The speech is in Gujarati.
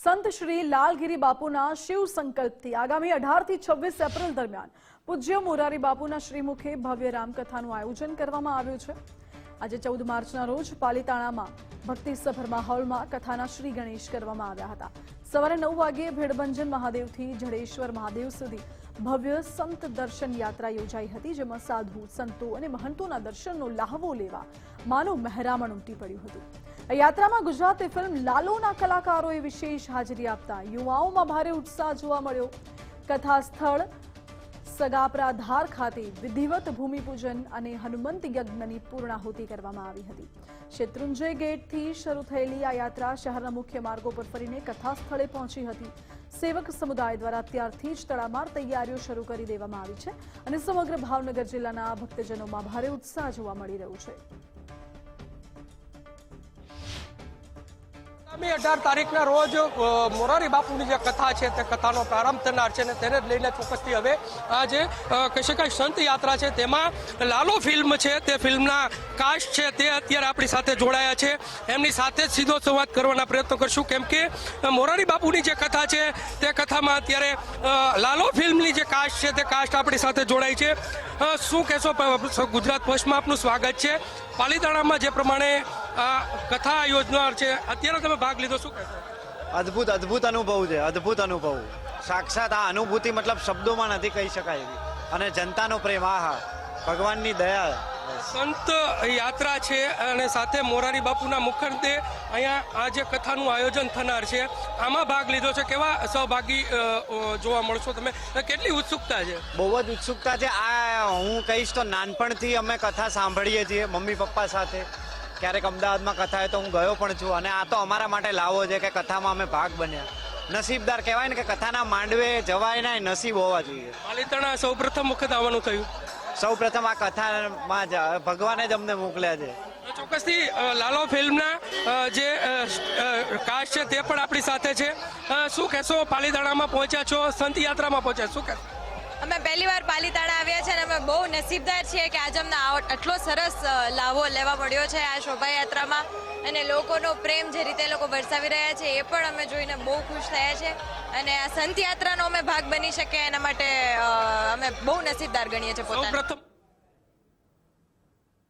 સંત શ્રી લાલગીરી બાપુના શિવ સંકલ્પથી આગામી 18 થી 26 એપ્રિલ દરમિયાન પૂજ્ય મોરારી બાપુના શ્રીમુખે ભવ્ય રામકથાનું આયોજન કરવામાં આવ્યું છે। આજે 14 માર્ચના રોજ પાલીતાણામાં ભક્તિસભર માહોલમાં કથાના શ્રી ગણેશ કરવામાં આવ્યા હતા। સવારે 9 વાગ્યે ભેડભંજન મહાદેવથી જડેશ્વર મહાદેવ સુધી ભવ્ય સંત દર્શન યાત્રા યોજાઈ હતી, જેમાં સાધુ સંતો અને મહંતોના દર્શનનો લાહવો લેવા માનવ મહેરામણ ઉમટી પડ્યું હતું। આ યાત્રામાં ગુજરાતી ફિલ્મ લાલોના કલાકારોએ વિશેષ હાજરી આપતા યુવાઓમાં ભારે ઉત્સાહ જોવા મળ્યો। કથા સ્થળ સગાપરા ધાર ખાતે વિધિવત ભૂમિપૂજન અને હનુમંત યજ્ઞની પૂર્ણાહુતિ કરવામાં આવી હતી। શેત્રુંજય ગેટથી શરૂ થયેલી આ યાત્રા શહેરના મુખ્ય માર્ગો પર ફરીને કથા સ્થળે પહોંચી હતી। સેવક સમુદાય દ્વારા ત્યારથી જ તડામાર તૈયારીઓ શરૂ કરી દેવામાં આવી છે અને સમગ્ર ભાવનગર જિલ્લાના ભક્તજનોમાં ભારે ઉત્સાહ જોવા મળી રહ્યો છે। 18 તારીખના રોજ મોરારી બાપુની જે કથા છે તે કથાનો પ્રારંભ થનાર છે અને તેને લઈને ચોક્કસથી હવે આ જે કહી શકાય સંત યાત્રા છે તેમાં લાલો ફિલ્મ છે તે ફિલ્મના કાસ્ટ છે તે અત્યારે આપણી સાથે જોડાયા છે। એમની સાથે જ સીધો સંવાદ કરવાના પ્રયત્નો કરશું, કેમ કે મોરારી બાપુની જે કથા છે તે કથામાં અત્યારે લાલો ફિલ્મની જે કાસ્ટ છે તે કાસ્ટ આપણી સાથે જોડાઈ છે। શું કહેશો? ગુજરાત ફર્સ્ટમાં આપનું સ્વાગત છે। પાલીતાણામાં જે પ્રમાણે કથા યોજનાર છે, અત્યારે તમે ભાગ લીધો, શું કહેશો? અદ્ભુત અનુભવ છે, અદ્ભુત અનુભવ। સાક્ષાત આ અનુભૂતિ મતલબ શબ્દોમાં નથી કહી શકાય એવી, અને જનતાનો પ્રેમ, આહા, ભગવાનની દયા। સંત યાત્રા છે અને સાથે મોરારી બાપુના મુખંડે અહીંયા આ જે કથાનું આયોજન થનાર છે, આમાં ભાગ લીધો છે। કેવા સહભાગી જોવા મળશો તમે? કેટલી ઉત્સુકતા છે? બહુ જ ઉત્સુકતા છે। આ હું કહીશ તો નાનપણથી અમે કથા સાંભળીએ છીએ મમ્મી પપ્પા સાથે। ક્યારેક અમદાવાદમાં કથા હોય તો હું ગયો પણ છું, અને આ તો અમારા માટે લાવો છે કે કથામાં અમે ભાગ બન્યા। નસીબદાર કહેવાય ને કે કથાના માંડવે જવાય ને નસીબ હોવા જોઈએ। પાલીતાણા સૌ પ્રથમ વખત આવવાનું થયું? સૌ પ્રથમ આ કથામાં ભગવાને જ અમને મોકલ્યા છે। ચોક્કસથી લાલો ફિલ્મના જે કાસ્ટ છે તે પણ આપણી સાથે છે। શું કહેશો? પાલીતાણામાં પહોંચ્યા છો, સંત યાત્રામાં પહોંચ્યા, શું કહેશો? અમે પહેલી વાર પાલીતાણા આવ્યા છે અને અમે બહુ નસીબદાર છીએ કે આજે અમને આટલો સરસ લાવો લેવા મળ્યો છે આ શોભાયાત્રામાં, અને લોકોનો પ્રેમ જે રીતે લોકો વરસાવી રહ્યા છે એ પણ અમે જોઈને બહુ ખુશ થયા છે। અને આ સંત યાત્રાનો અમે ભાગ બની શકીએ એના માટે અમે બહુ નસીબદાર ગણીએ છીએ પોતાને।